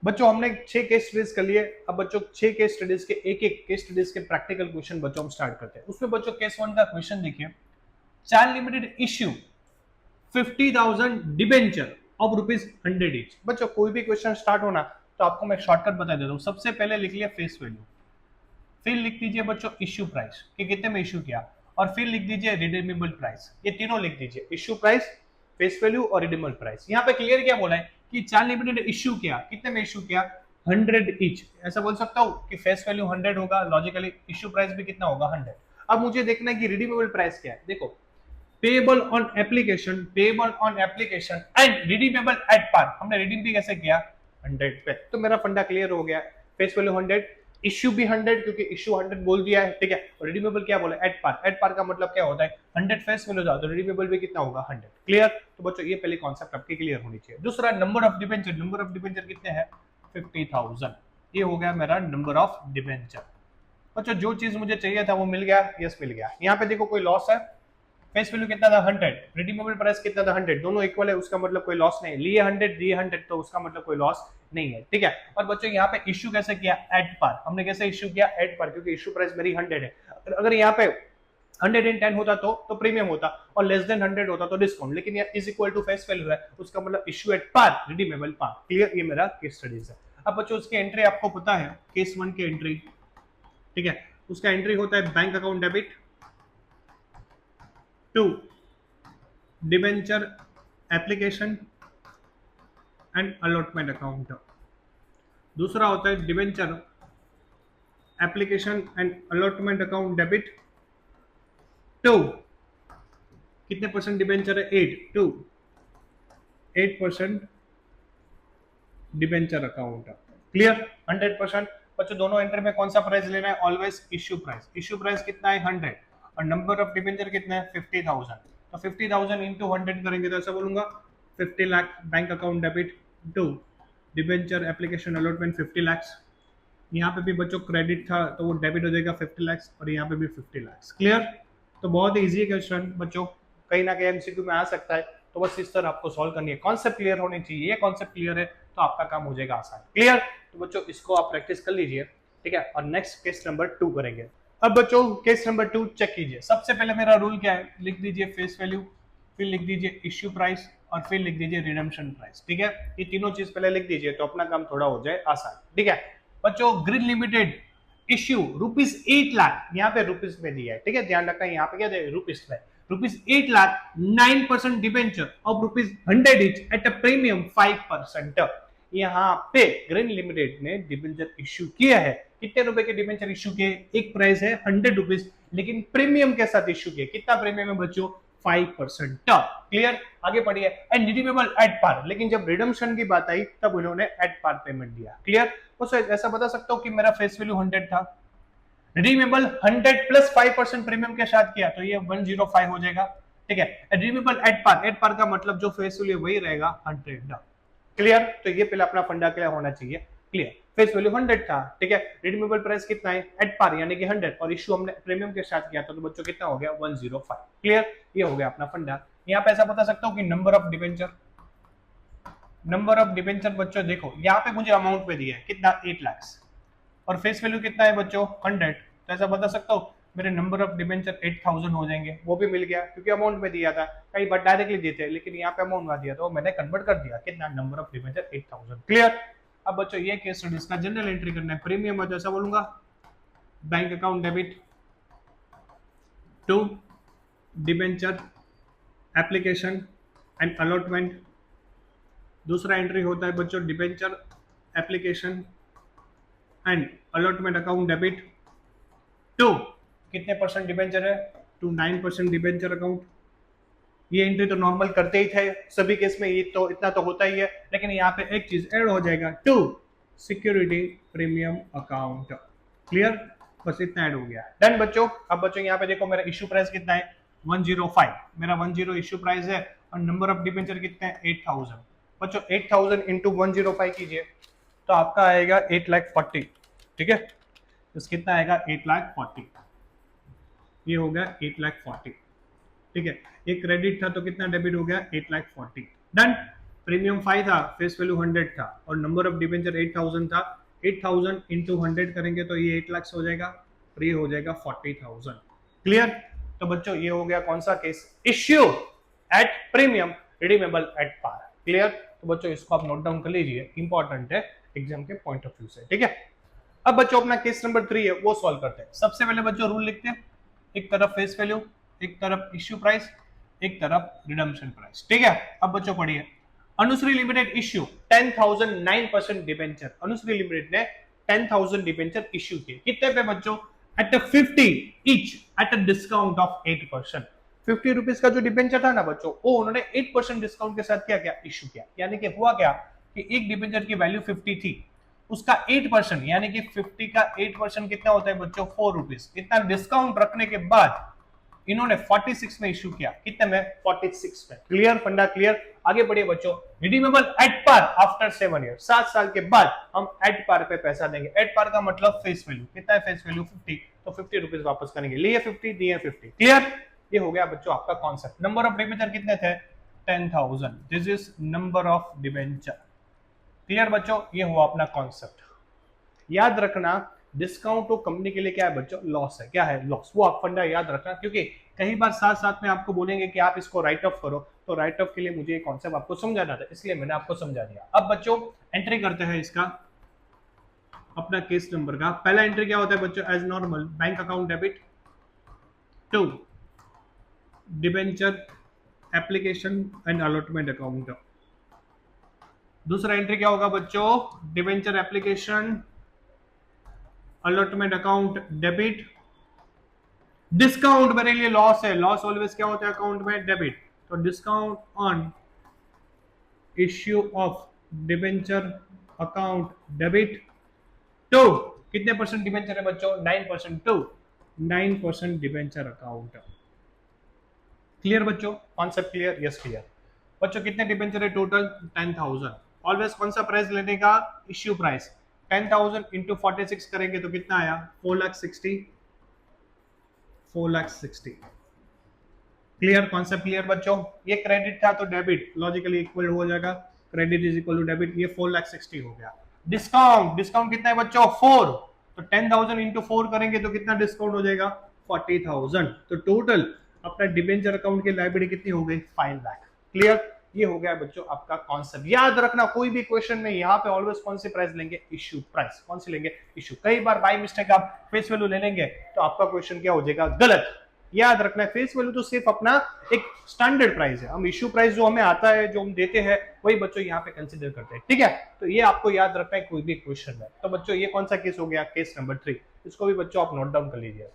बच्चों हमने 6 case studies कर लिए। अब बच्चों 6 केस स्टडीज के एक एक केस स्टडीज के प्रैक्टिकल क्वेश्चन बच्चों हम स्टार्ट करते हैं। उसमें बच्चों केस 1 का क्वेश्चन देखिए, child limited issue 50,000 debenture of ₹100 each. बच्चों कोई भी क्वेश्चन स्टार्ट होना तो आपको मैं शॉर्टकट बता देता हूँ। सबसे पहले लिख लिया फेस वैल्यू, फिर लिख दीजिए बच्चों इश्यू प्राइस कि कितने में इश्यू किया, और फिर लिख दीजिए रिडीमेबल प्राइस। ये तीनों लिख दीजिए, इश्यू प्राइस, फेस वैल्यू और रिडीमेबल प्राइस। यहाँ पे क्लियर क्या बोला है कि चाइल्ड लिमिटेड इश्यू किया, कितने में इश्यू किया, 100 ईच। ऐसा बोल सकता हूँ कि फेस वैल्यू 100 होगा, लॉजिकली इश्यू प्राइस भी कितना होगा, 100। अब मुझे देखना है कि रिडीमेबल प्राइस क्या है। देखो, payable on application, payable on application and redeemable at par. हमने रिडीम भी कैसे किया, 100 पे। तो मेरा फंडा क्लियर हो गया। फेस वैल्यू 100, इश्यू भी 100 क्योंकि इश्यू 100 बोल दिया है, ठीक है। और रिडीमेबल क्या बोला, एट पार। एट पार का मतलब क्या होता है, 100 फेस वैल्यू जाओ तो रिडीमेबल भी कितना होगा, 100। क्लियर। तो बच्चों ये पहले कॉन्सेप्ट आपके क्लियर होनी चाहिए। दूसरा, number of debenture. Number of debenture कितने हैं, 50,000। ये हो गया मेरा नंबर ऑफ डिबेंचर। बच्चों जो चीज मुझे चाहिए था वो मिल गया, यस मिल गया। यहाँ पे देखो कोई लॉस है, फेस वैल्यू कितना था, 100, रिडीमेबल प्राइस कितना था, 100, दोनों इक्वल है, उसका मतलब कोई लॉस नहीं। लिए 100 दिए 100, तो उसका मतलब कोई लॉस नहीं है, ठीक है। और बच्चों यहाँ पे इश्यू कैसे किया, एट पार। हमने कैसे इश्यू किया, एट पार, क्योंकि इश्यू प्राइस मेरी 100 है। अगर यहाँ पे 110 होता तो प्रीमियम होता, और लेस देन 100 होता तो डिस्काउंट। लेकिन ये is equal to face value है, उसका मतलब issue at par, redeemable par. Clear, ये मेरा केस स्टडीज है। अब बच्चों उसकी एंट्री आपको पता है, केस 1 की एंट्री, ठीक है। उसका एंट्री होता है bank account debit to debenture application and allotment account. दूसरा होता है debenture application and allotment account debit to, कितने परसेंट डिबेंचर है, 8, टू 8% डिबेंचर अकाउंट। क्लियर, 100%। बच्चों दोनों एंट्री में कौन सा प्राइस लेना है, always issue price. Issue price कितना है, 100, और नंबर ऑफ डिबेंचर कितना है, 50,000। तो 50,000 इंटू 100 करेंगे तो ऐसा बोलूंगा 50 lakh bank account debit to debenture application allotment 50 lakh. यहाँ पे भी बच्चों क्रेडिट था तो वो डेबिट हो जाएगा 50 लाख, और यहाँ पे भी 50 लाख। क्लियर। तो बहुत इजी क्वेश्चन बच्चों, कहीं ना कहीं एमसीक्यू में आ सकता है, तो बस इस तरह आपको सॉल्व करनी है। कॉन्सेप्ट क्लियर होनी चाहिए, ये कॉन्सेप्ट क्लियर है तो आपका काम हो जाएगा आसान। क्लियर। तो बच्चों इसको आप प्रैक्टिस कर लीजिए, ठीक है। और नेक्स्ट केस नंबर 2 करेंगे। अब बच्चों केस नंबर 2 चेक कीजिए। सबसे पहले मेरा रूल क्या है, लिख दीजिए फेस वैल्यू, फिर लिख दीजिए इश्यू प्राइस, और फिर लिख दीजिए रिडेम्पशन प्राइस, ठीक है। ये तीनों चीज पहले लिख दीजिए तो अपना काम थोड़ा हो जाए आसान, ठीक है। बच्चों ग्रीन लिमिटेड इश्यू ₹8 लाख, यहाँ पे रुपीज में दिया है, ठीक है। ध्यान रखना यहाँ पे क्या है, रुपीज में, ₹8 lakh 9% debenture of ₹100 each at a premium 5%। यहाँ पे ग्रीन लिमिटेड ने डिबेंचर इश्यू किया है। कितने रुपए के डिबेंचर इश्यू किए, एक प्राइस है ₹100, लेकिन प्रीमियम के साथ इश्यू किया। कितना प्रीमियम है बच्चों, 5%। क्लियर, आगे बढ़िए। एंड रिडीमेबल एट पार, लेकिन जब रिडम्पशन की बात आई तब उन्होंने एट पार पेमेंट दिया। क्लियर। तो ऐसा बता सकता हूँ कि मेरा फेस वैल्यू 100 था, रिडीमेबल 100 प्लस 5% प्रीमियम के साथ किया तो ये 105 हो जाएगा, ठीक है। Redeemable at par, at par का मतलब जो फेस वैल्यू वही रहेगा 100। क्लियर। तो ये पहले अपना फंडा क्लियर होना चाहिए। क्लियर, फेस वैल्यू 100 था, ठीक है। रिडीमेबल प्राइस कितना है, एट पार यानी कि 100, और इश्यू हमने प्रीमियम के साथ किया था तो बच्चों कितना हो गया, 105। क्लियर, ये हो गया अपना फंडा। यहाँ पे ऐसा बता सकता हूँ कि number of debenture, number of debenture बच्चों देखो यहाँ पे मुझे अमाउंट पे दिया है कितना, 8 लाख, और फेस वैल्यू कितना है बच्चों, 100। तो ऐसा बता सकता हूँ मेरे नंबर ऑफ डिबेंचर 8000 हो जाएंगे। वो भी मिल गया क्योंकि अमाउंट में दिया था, कई बार डायरेक्टली देते हैं, लेकिन यहाँ पे अमाउंट में दिया तो मैंने कन्वर्ट कर दिया, कितना, नंबर ऑफ डिबेंचर 8000। क्लियर। अब बच्चों ये केस स्टडीज का जनरल एंट्री करना है। प्रीमियम है तो ऐसा बोलूंगा bank account debit to debenture application and allotment. दूसरा एंट्री होता है बच्चों debenture application and allotment account debit to, कितने परसेंट डिबेंचर है, टू 9% डिबेंचर अकाउंट। ये एंट्री तो नॉर्मल करते ही थे सभी केस में, ये तो इतना तो होता ही है, लेकिन यहाँ पे एक चीज ऐड हो जाएगा, to security premium account. Clear, बस इतना ऐड हो गया, डन बच्चों। अब बच्चों यहाँ पे देखो मेरा इश्यू प्राइस कितना है, 105, मेरा 10 इश्यू प्राइस है, और नंबर ऑफ डिबेंचर कितने हैं, 8000। बच्चों 8000 इंटू 105 कीजिए तो आपका आएगा 8,40,000, ठीक है। तो कितना आएगा, 8,40,000। ये हो गया 8,40,000, ठीक है। ये क्रेडिट था तो कितना डेबिट हो गया, 8,40,000। डन। प्रीमियम 5 था, फेस वैल्यू 100 था और नंबर ऑफ डिबेंचर 8000 था। 8000 इंटू 100 करेंगे तो ये 8 लाख हो जाएगा और ये हो जाएगा 40,000। क्लियर? तो बच्चों ये हो गया कौन सा case, issue at premium redeemable at par. Clear? तो बच्चों इसको आप नोट डाउन कर लीजिए, इंपॉर्टेंट है एग्जाम के पॉइंट ऑफ व्यू से। ठीक है, अब बच्चों अपना केस नंबर 3 है वो सॉल्व करते हैं। सबसे पहले बच्चों रूल लिखते हैं, एक तरफ फेस वैल्यू, एक तरफ इश्यू प्राइस, एक तरफ रिडम्पशन प्राइस। ठीक है, अब बच्चों पढ़िए, Anushree limited issue 10,000 9% debenture. Anushree limited ने 10,000 डिबेंचर इश्यू किए, कितने पे बच्चों, at 50 each at a discount of 8%। 50 rupees का जो डिबेंचर था ना बच्चों, वो उन्होंने 8% डिस्काउंट के साथ क्या इश्यू किया। यानी कि हुआ क्या कि एक डिबेंचर की वैल्यू 50 थी, उसका 8% यानी कि 50 का 8% कितना होता है बच्चों, 4 रुपीज। इतना डिस्काउंट रखने के बाद इन्होंने 46 में इश्यू किया, कितने में, 46 में। क्लियर? फंडा क्लियर? आगे बढ़िए बच्चों, redeemable at par after 7 year, 7 साल के बाद हम एट पार पे पैसा देंगे। एट पार का मतलब फेस वैल्यू, कितना है फेस वैल्यू, 50, तो 50 रुपीज वापस करेंगे, लिए 50 दिए 50। क्लियर? ये हो गया बच्चों आपका कॉन्सेप्ट। नंबर ऑफ डिबेंचर कितने थे, 10,000, this is number of debenture. Clear बच्चों? ये हुआ अपना कॉन्सेप्ट। याद रखना डिस्काउंट तो कंपनी के लिए क्या है बच्चों, लॉस है। क्या है, लॉस। वो आप फंडा याद रखना, क्योंकि कई बार साथ साथ में आपको बोलेंगे कि आप इसको राइट ऑफ करो, तो राइट ऑफ के लिए मुझे ये कॉन्सेप्ट आपको समझाना था, इसलिए मैंने आपको समझा दिया। अब बच्चों एंट्री करते हैं इसका अपना केस नंबर का। पहला एंट्री क्या होता है बच्चों, as normal bank account debit to debenture application and allotment account. दूसरा एंट्री क्या होगा बच्चों, debenture application allotment account debit. Discount मेरे लिए लॉस है, लॉस ऑलवेज क्या होता है अकाउंट में, डेबिट। तो discount on issue of debenture account debit to कितने परसेंट डिबेंचर है बच्चों, 9%, टू 9% डिबेंचर अकाउंट। क्लियर बच्चों? Concept clear? Yes clear. बच्चों कितने डिबेंचर है टोटल, 10,000। ऑलवेज कौन सा प्राइस लेने का, इश्यू प्राइस। 10,000 इंटू 46 करेंगे तो कितना आया, 4,60,000। 4,60,000। क्लियर? कॉन्सेप्ट क्लियर बच्चों? ये क्रेडिट था तो डेबिट लॉजिकली इक्वल हो जाएगा, credit is equal to debit. ये 4,60,000 हो गया। डिस्काउंट, डिस्काउंट कितना है बच्चों, 4, तो 10,000 इंटू 4 करेंगे तो कितना डिस्काउंट हो जाएगा, 40,000। तो टोटल अपना डिबेंचर अकाउंट की लायबिलिटी कितनी हो गई, 5 लाख। क्लियर? ये हो गया बच्चों आपका कॉन्सेप्ट। याद रखना कोई भी क्वेश्चन में यहाँ पे ऑलवेज कौन सी प्राइस लेंगे, इश्यू प्राइस। कौन सी लेंगे, इश्यू। कई बार बाय मिस्टेक आप फेस वैल्यू ले लेंगे तो आपका क्वेश्चन क्या हो जाएगा, गलत। याद रखना फेस वैल्यू तो सिर्फ अपना एक स्टैंडर्ड प्राइस है, हम इश्यू प्राइस जो हमें आता है, जो हम देते हैं, वही बच्चों यहाँ पे कंसिडर करते हैं। ठीक है, तो ये आपको याद रखना है कोई भी क्वेश्चन है। तो बच्चों ये कौन सा केस हो गया, केस नंबर 3। इसको भी बच्चों आप नोट डाउन कर लीजिए।